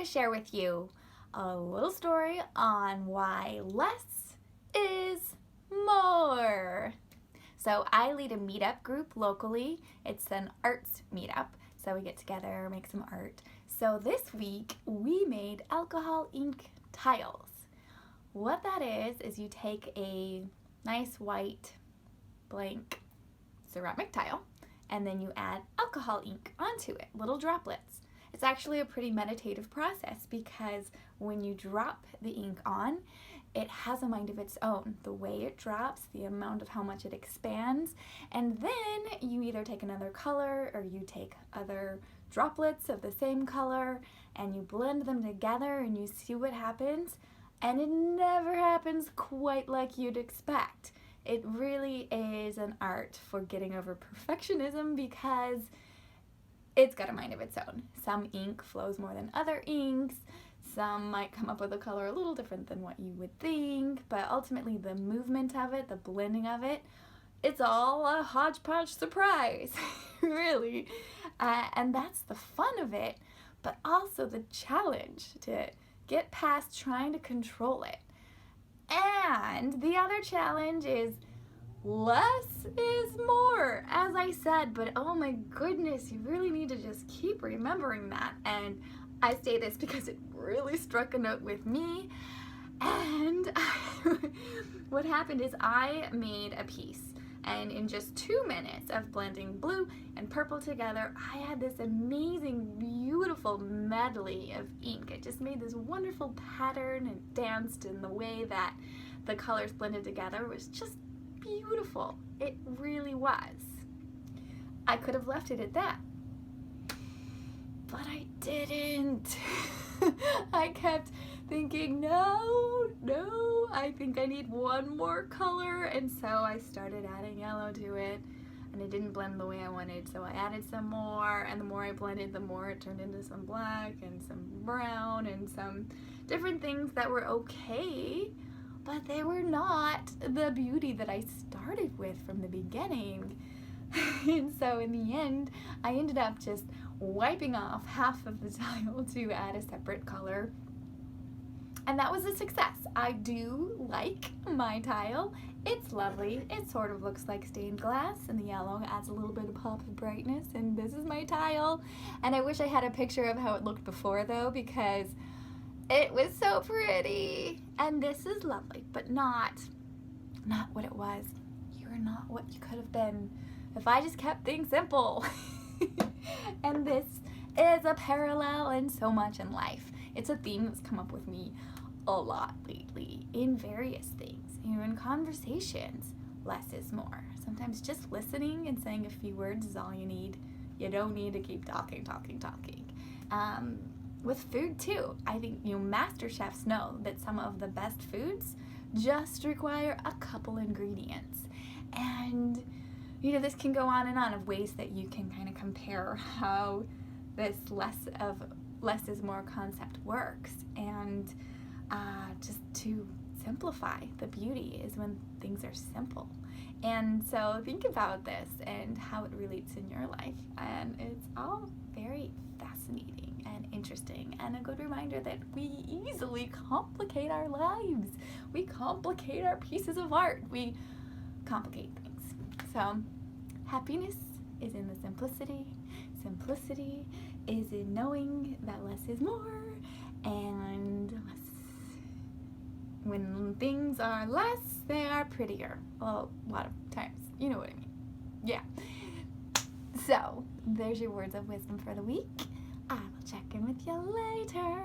to share with you a little story on why less is more. So I lead a meetup group locally. It's an arts meetup. So we get together, make some art. So this week we made alcohol ink tiles. What that is you take a nice white blank ceramic tile and then you add alcohol ink onto it, little droplets. It's actually a pretty meditative process because when you drop the ink on, it has a mind of its own. The way it drops, the amount of how much it expands, and then you either take another color or you take other droplets of the same color and you blend them together and you see what happens, and it never happens quite like you'd expect. It really is an art for getting over perfectionism because it's got a mind of its own. Some ink flows more than other inks. Some might come up with a color a little different than what you would think, but ultimately the movement of it, the blending of it, it's all a hodgepodge surprise, really. And that's the fun of it, but also the challenge to get past trying to control it. And the other challenge is less is more, as I said, but oh my goodness, you really need to just keep remembering that. And I say this because it really struck a note with me. And what happened is I made a piece, and in just 2 minutes of blending blue and purple together, I had this amazing, beautiful medley of ink. It just made this wonderful pattern and danced in the way that the colors blended together. It was just beautiful. It really was. I could have left it at that, but I didn't. I kept thinking, no, I think I need one more color, and so I started adding yellow to it, and it didn't blend the way I wanted, so I added some more, and the more I blended, the more it turned into some black and some brown and some different things that were okay, but they were not the beauty that I started with from the beginning. And so in the end, I ended up just wiping off half of the tile to add a separate color. And that was a success. I do like my tile. It's lovely. It sort of looks like stained glass, and the yellow adds a little bit of pop of brightness, and this is my tile. And I wish I had a picture of how it looked before though, because it was so pretty. And this is lovely, but not what it was. You're not what you could have been if I just kept things simple. And this is a parallel in so much in life. It's a theme that's come up with me a lot lately in various things. You know, in conversations, less is more. Sometimes just listening and saying a few words is all you need. You don't need to keep talking. With food too, I think, you know, master chefs know that some of the best foods just require a couple ingredients. And you know, this can go on and on of ways that you can kind of compare how this less is more concept works. And just to simplify, the beauty is when things are simple. And so think about this and how it relates in your life. And it's all very fascinating and interesting, and a good reminder that we easily complicate our lives. We complicate our pieces of art. We complicate things. So happiness is in the simplicity. Simplicity is in knowing that less is more, and when things are less, they are prettier. Well, a lot of times. You know what I mean. Yeah. So there's your words of wisdom for the week. I will check in with you later.